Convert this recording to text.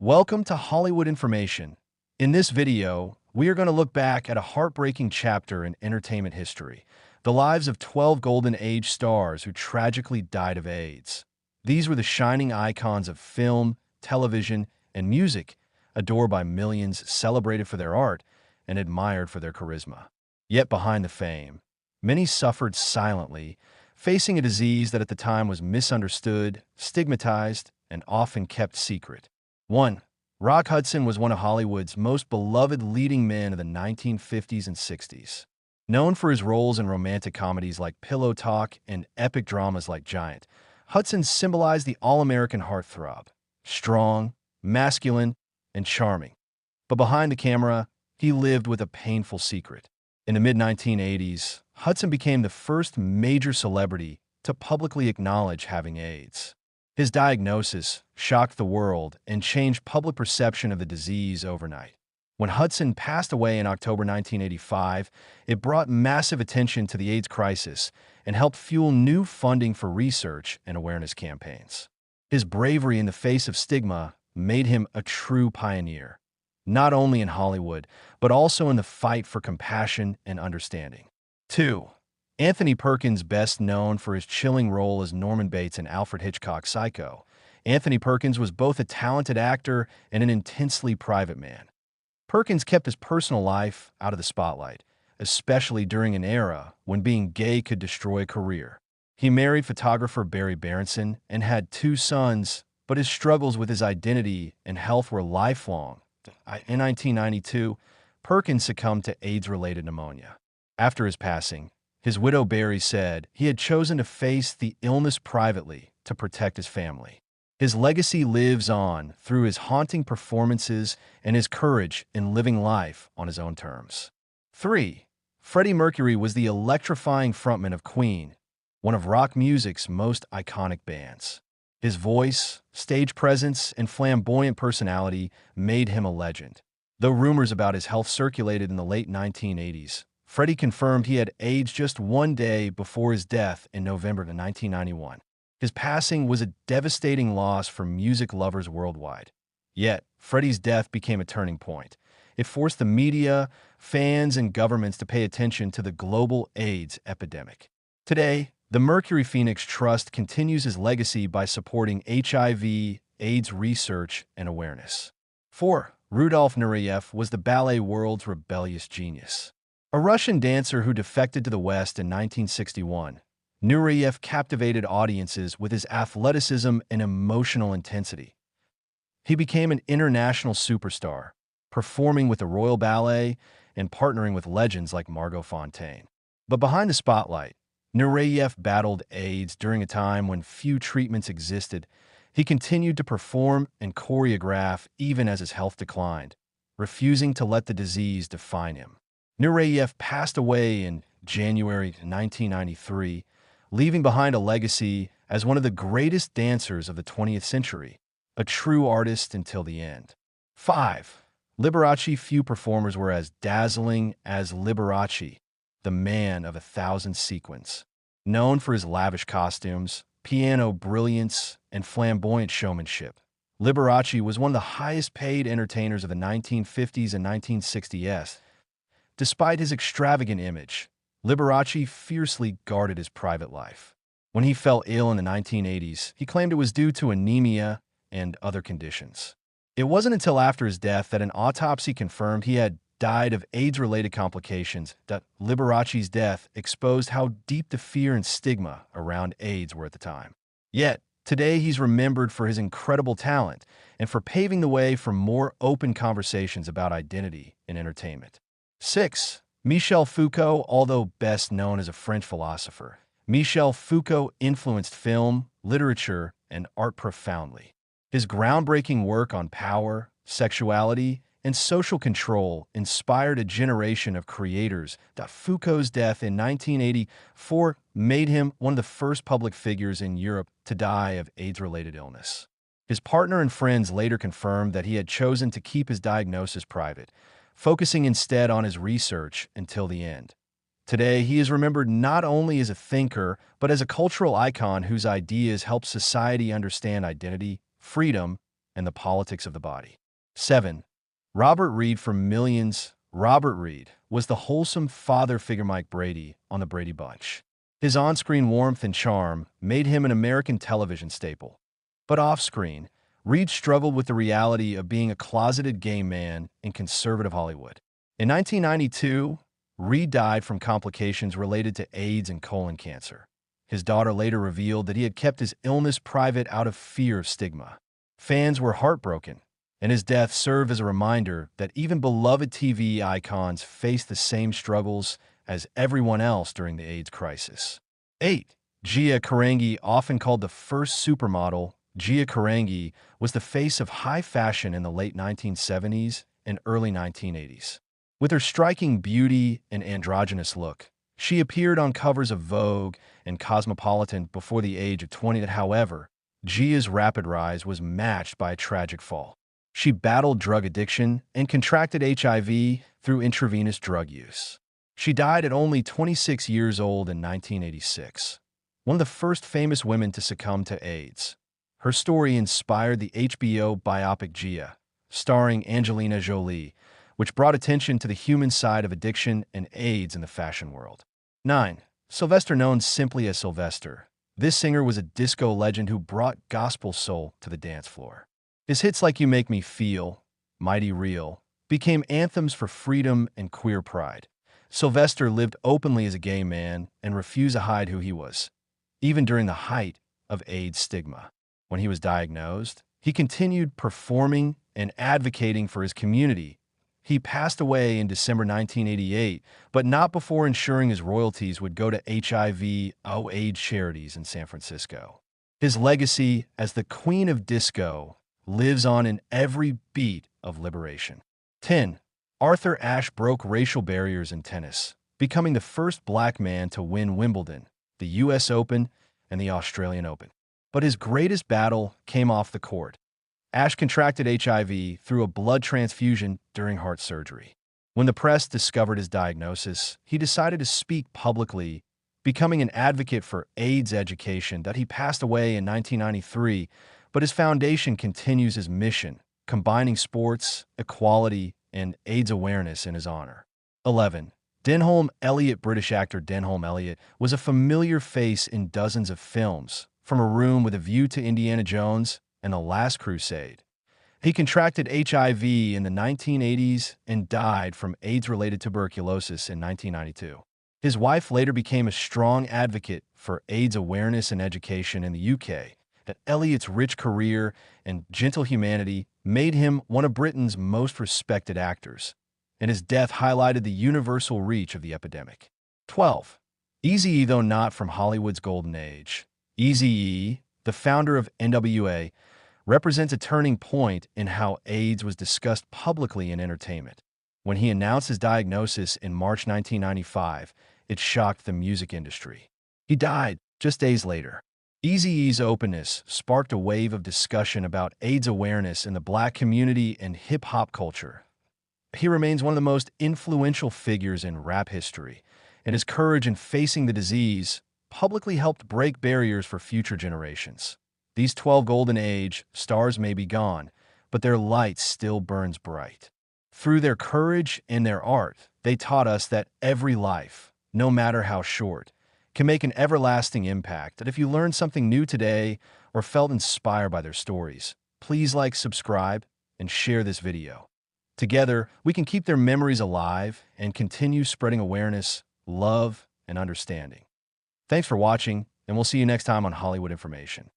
Welcome to Hollywood Information. In this video, we are going to look back at a heartbreaking chapter in entertainment history, the lives of 12 Golden Age stars who tragically died of AIDS. These were the shining icons of film, television, and music, adored by millions, celebrated for their art, and admired for their charisma. Yet behind the fame, many suffered silently, facing a disease that at the time was misunderstood, stigmatized, and often kept secret. 1. Rock Hudson was one of Hollywood's most beloved leading men of the 1950s and 60s. Known for his roles in romantic comedies like Pillow Talk and epic dramas like Giant, Hudson symbolized the all-American heartthrob, strong, masculine, and charming. But behind the camera, he lived with a painful secret. In the mid-1980s, Hudson became the first major celebrity to publicly acknowledge having AIDS. His diagnosis shocked the world and changed public perception of the disease overnight. When Hudson passed away in October 1985, it brought massive attention to the AIDS crisis and helped fuel new funding for research and awareness campaigns. His bravery in the face of stigma made him a true pioneer, not only in Hollywood, but also in the fight for compassion and understanding. 2. Anthony Perkins, best known for his chilling role as Norman Bates in Alfred Hitchcock's Psycho. Anthony Perkins was both a talented actor and an intensely private man. Perkins kept his personal life out of the spotlight, especially during an era when being gay could destroy a career. He married photographer Barry Berenson and had 2 sons, but his struggles with his identity and health were lifelong. In 1992, Perkins succumbed to AIDS-related pneumonia. After his passing, his widow Barry said he had chosen to face the illness privately to protect his family. His legacy lives on through his haunting performances and his courage in living life on his own terms. 3. Freddie Mercury was the electrifying frontman of Queen, one of rock music's most iconic bands. His voice, stage presence, and flamboyant personality made him a legend. Though rumors about his health circulated in the late 1980s, Freddie confirmed he had AIDS just one day before his death in November of 1991. His passing was a devastating loss for music lovers worldwide. Yet, Freddie's death became a turning point. It forced the media, fans, and governments to pay attention to the global AIDS epidemic. Today, the Mercury Phoenix Trust continues his legacy by supporting HIV/AIDS research and awareness. 4. Rudolf Nureyev was the ballet world's rebellious genius. A Russian dancer who defected to the West in 1961, Nureyev captivated audiences with his athleticism and emotional intensity. He became an international superstar, performing with the Royal Ballet and partnering with legends like Margot Fonteyn. But behind the spotlight, Nureyev battled AIDS during a time when few treatments existed. He continued to perform and choreograph even as his health declined, refusing to let the disease define him. Nureyev passed away in January 1993, leaving behind a legacy as one of the greatest dancers of the 20th century, a true artist until the end. 5. Liberace. Few performers were as dazzling as Liberace, the man of 1,000 sequins. Known for his lavish costumes, piano brilliance, and flamboyant showmanship, Liberace was one of the highest-paid entertainers of the 1950s and 1960s. Despite his extravagant image, Liberace fiercely guarded his private life. When he fell ill in the 1980s, he claimed it was due to anemia and other conditions. It wasn't until after his death that an autopsy confirmed he had died of AIDS-related complications. That Liberace's death exposed how deep the fear and stigma around AIDS were at the time. Yet, today he's remembered for his incredible talent and for paving the way for more open conversations about identity in entertainment. 6. Michel Foucault. Although best known as a French philosopher, Michel Foucault influenced film, literature, and art profoundly. His groundbreaking work on power, sexuality, and social control inspired a generation of creators. Foucault's death in 1984 made him one of the first public figures in Europe to die of AIDS-related illness. His partner and friends later confirmed that he had chosen to keep his diagnosis private, focusing instead on his research until the end. Today, he is remembered not only as a thinker, but as a cultural icon whose ideas help society understand identity, freedom, and the politics of the body. 7. Robert Reed for millions. Robert Reed was the wholesome father figure Mike Brady on The Brady Bunch. His on-screen warmth and charm made him an American television staple. But off-screen, Reed struggled with the reality of being a closeted gay man in conservative Hollywood. In 1992, Reed died from complications related to AIDS and colon cancer. His daughter later revealed that he had kept his illness private out of fear of stigma. Fans were heartbroken, and his death served as a reminder that even beloved TV icons faced the same struggles as everyone else during the AIDS crisis. 8. Gia Karangi, often called the first supermodel, Gia Karangi was the face of high fashion in the late 1970s and early 1980s. With her striking beauty and androgynous look, she appeared on covers of Vogue and Cosmopolitan before the age of 20. However, Gia's rapid rise was matched by a tragic fall. She battled drug addiction and contracted HIV through intravenous drug use. She died at only 26 years old in 1986, one of the first famous women to succumb to AIDS. Her story inspired the HBO biopic Gia, starring Angelina Jolie, which brought attention to the human side of addiction and AIDS in the fashion world. 9. Sylvester, known simply as Sylvester. This singer was a disco legend who brought gospel soul to the dance floor. His hits like You Make Me Feel, Mighty Real, became anthems for freedom and queer pride. Sylvester lived openly as a gay man and refused to hide who he was, even during the height of AIDS stigma. When he was diagnosed, he continued performing and advocating for his community. He passed away in December 1988, but not before ensuring his royalties would go to HIV/AIDS charities in San Francisco. His legacy as the Queen of Disco lives on in every beat of liberation. 10. Arthur Ashe broke racial barriers in tennis, becoming the first black man to win Wimbledon, the U.S. Open, and the Australian Open. But his greatest battle came off the court. Ashe contracted HIV through a blood transfusion during heart surgery. When the press discovered his diagnosis, he decided to speak publicly, becoming an advocate for AIDS education. That he passed away in 1993, but his foundation continues his mission, combining sports, equality, and AIDS awareness in his honor. 11. Denholm Elliott. British actor Denholm Elliott was a familiar face in dozens of films, from A Room with a View to Indiana Jones and The Last Crusade. He contracted HIV in the 1980s and died from AIDS-related tuberculosis in 1992. His wife later became a strong advocate for AIDS awareness and education in the UK. That Elliott's rich career and gentle humanity made him one of Britain's most respected actors, and his death highlighted the universal reach of the epidemic. 12. Eazy-E. Though not from Hollywood's golden age, Eazy-E, the founder of NWA, represents a turning point in how AIDS was discussed publicly in entertainment. When he announced his diagnosis in March 1995, it shocked the music industry. He died just days later. Eazy-E's openness sparked a wave of discussion about AIDS awareness in the black community and hip-hop culture. He remains one of the most influential figures in rap history, and his courage in facing the disease publicly helped break barriers for future generations. These 12 golden age stars may be gone, but their light still burns bright. Through their courage and their art, they taught us that every life, no matter how short, can make an everlasting impact. That if you learned something new today or felt inspired by their stories, please like, subscribe, and share this video. Together, we can keep their memories alive and continue spreading awareness, love, and understanding. Thanks for watching, and we'll see you next time on Hollywood Information.